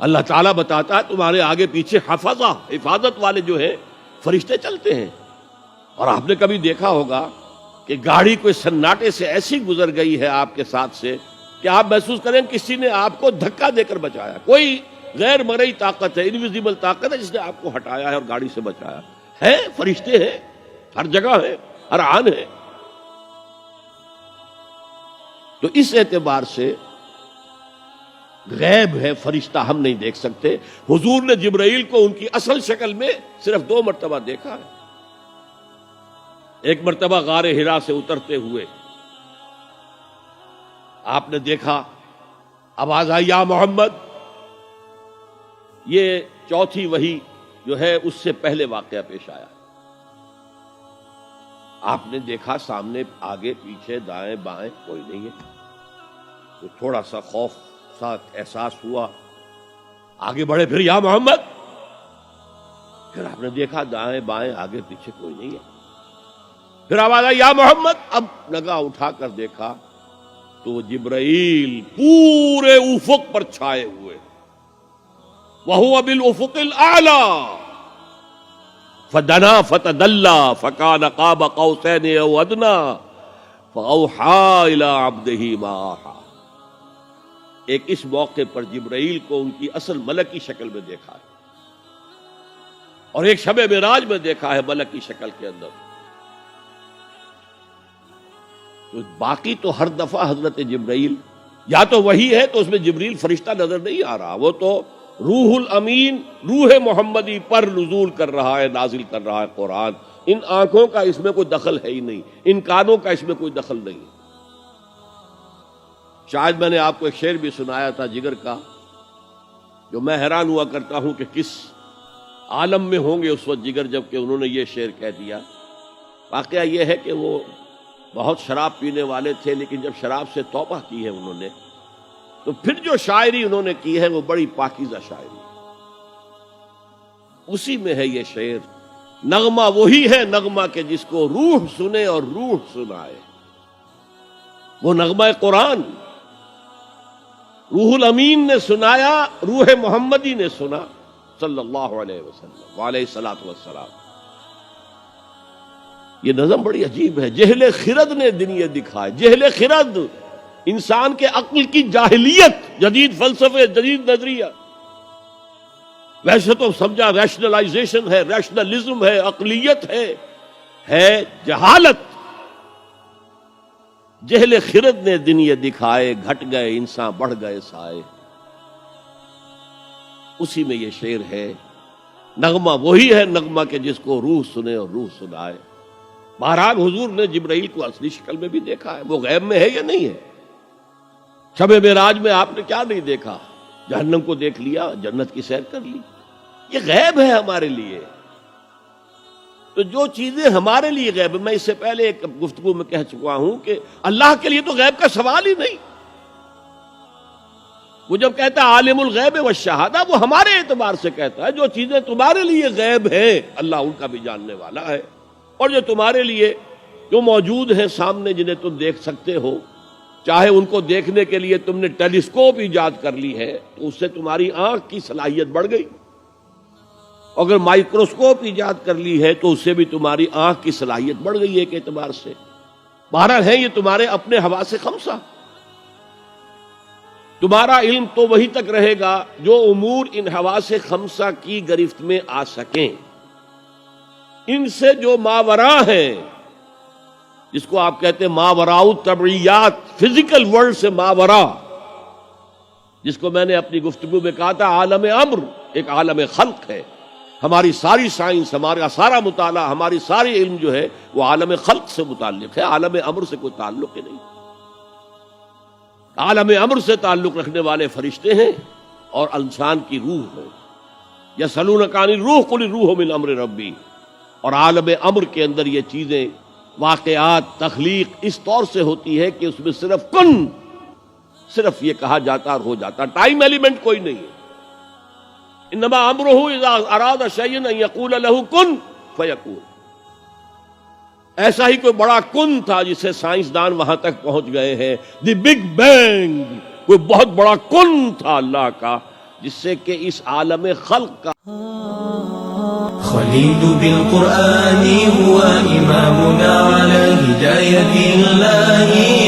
اللہ تعالیٰ بتاتا ہے تمہارے آگے پیچھے حفظہ، حفاظت والے جو ہیں فرشتے چلتے ہیں. اور آپ نے کبھی دیکھا ہوگا کہ گاڑی کوئی سناٹے سے ایسی گزر گئی ہے آپ کے ساتھ سے کہ آپ محسوس کریں کسی نے آپ کو دھکا دے کر بچایا. کوئی غیر مرئی طاقت ہے، انویزیبل طاقت ہے جس نے آپ کو ہٹایا ہے اور گاڑی سے بچایا ہے. فرشتے ہیں ہر جگہ، ہے ہر آن ہے. تو اس اعتبار سے غیب ہے، فرشتہ ہم نہیں دیکھ سکتے. حضور نے جبرائیل کو ان کی اصل شکل میں صرف 2 مرتبہ دیکھا ہے. ایک مرتبہ غار حرا سے اترتے ہوئے آپ نے دیکھا، آواز آئی یا محمد. یہ چوتھی وحی جو ہے اس سے پہلے واقعہ پیش آیا. آپ نے دیکھا سامنے آگے پیچھے دائیں بائیں کوئی نہیں ہے. تو تھوڑا سا خوف سا احساس ہوا، آگے بڑھے، پھر یا محمد. پھر آپ نے دیکھا دائیں بائیں آگے پیچھے کوئی نہیں ہے. پھر آواز آئی یا محمد. اب نگاہ اٹھا کر دیکھا تو جبرائیل پورے افق پر چھائے ہوئے. وَهُوَ بِالْأُفُقِ الْأَعْلَى فَدَنَا فَتَدَلَّى فَكَانَ قَابَ قَوْسَيْنِ أَوْ أَدْنَىٰ فَأَوْحَىٰ إِلَىٰ عَبْدِهِ مَا أَوْحَىٰ. ایک اس موقع پر جبرائیل کو ان کی اصل ملکی شکل میں دیکھا ہے، اور ایک شب معراج میں دیکھا ہے ملکی شکل کے اندر. تو باقی تو ہر دفعہ حضرت جبرائیل یا تو وہی ہے تو اس میں جبریل فرشتہ نظر نہیں آ رہا، وہ تو روح الامین، روح محمدی پر نزول کر رہا ہے، نازل کر رہا ہے قرآن. ان آنکھوں کا اس میں کوئی دخل ہے ہی نہیں، ان کانوں کا اس میں کوئی دخل نہیں. شاید میں نے آپ کو ایک شعر بھی سنایا تھا جگر کا، جو میں حیران ہوا کرتا ہوں کہ کس عالم میں ہوں گے اس وقت جگر جب کہ انہوں نے یہ شعر کہہ دیا. واقعہ یہ ہے کہ وہ بہت شراب پینے والے تھے، لیکن جب شراب سے توبہ کی ہے انہوں نے تو پھر جو شاعری انہوں نے کی ہے وہ بڑی پاکیزہ شاعری. اسی میں ہے یہ شعر، نغمہ وہی ہے نغمہ کہ جس کو روح سنے اور روح سنائے. وہ نغمہ قرآن روح الامین نے سنایا، روح محمدی نے سنا صلی اللہ علیہ وسلم وعلیہ الصلوۃ والسلام. یہ نظم بڑی عجیب ہے. جہل خرد نے دن یہ دکھائے. جہل خرد انسان کے عقل کی جاہلیت، جدید فلسفے، جدید نظریہ. ویسے تو سمجھا ریشنلائزیشن ہے، ریشنلزم ہے، عقلیت ہے جہالت. جہل خرد نے دن یہ دکھائے، گھٹ گئے انسان بڑھ گئے سائے. اسی میں یہ شعر ہے، نغمہ وہی ہے نغمہ کہ جس کو روح سنے اور روح سنائے. بہرحال حضور نے جبرائیل کو اصلی شکل میں بھی دیکھا ہے. وہ غیب میں ہے یا نہیں ہے؟ شب معراج میں آپ نے کیا نہیں دیکھا؟ جہنم کو دیکھ لیا، جنت کی سیر کر لی. یہ غیب ہے ہمارے لیے. تو جو چیزیں ہمارے لیے غیب، میں اس سے پہلے ایک گفتگو میں کہہ چکا ہوں کہ اللہ کے لیے تو غیب کا سوال ہی نہیں. وہ جب کہتا ہے عالم الغیب والشہادہ، وہ ہمارے اعتبار سے کہتا ہے جو چیزیں تمہارے لیے غیب ہیں اللہ ان کا بھی جاننے والا ہے، اور جو تمہارے لیے جو موجود ہیں سامنے جنہیں تم دیکھ سکتے ہو، چاہے ان کو دیکھنے کے لیے تم نے ٹیلیسکوپ ایجاد کر لی ہے تو اس سے تمہاری آنکھ کی صلاحیت بڑھ گئی. اگر مائکروسکوپ ایجاد کر لی ہے تو اس سے بھی تمہاری آنکھ کی صلاحیت بڑھ گئی ایک اعتبار سے. بہرحال ہے یہ تمہارے اپنے حواس خمسہ. تمہارا علم تو وہی تک رہے گا جو امور ان حواس خمسہ کی گرفت میں آ سکیں. ان سے جو ماورا ہیں، جس کو آپ کہتے ہیں ماوراء الطبعیات، فزیکل ورلڈ سے ماورا، جس کو میں نے اپنی گفتگو میں کہا تھا عالم امر ایک عالم خلق ہے. ہماری ساری سائنس، ہمارا سارا مطالعہ، ہماری ساری علم جو ہے وہ عالم خلق سے متعلق ہے، عالم امر سے کوئی تعلق ہی نہیں. عالم امر سے تعلق رکھنے والے فرشتے ہیں اور انسان کی روح ہے. یسألونک عن الروح قل الروح من امر ربی. اور عالم امر کے اندر یہ چیزیں، واقعات، تخلیق اس طور سے ہوتی ہے کہ اس میں صرف کن، صرف یہ کہا جاتا اور ہو جاتا، ٹائم ایلیمنٹ کوئی نہیں ہے. انما امرہ اذا اراد شیئا ان یقول له کن فیکون. ایسا ہی کوئی بڑا کن تھا جسے سائنسدان وہاں تک پہنچ گئے ہیں، دی بگ بینگ. کوئی بہت بڑا کن تھا اللہ کا جس سے کہ اس عالم خلق کا خليل بالقرآن هو إمامنا على هداية الله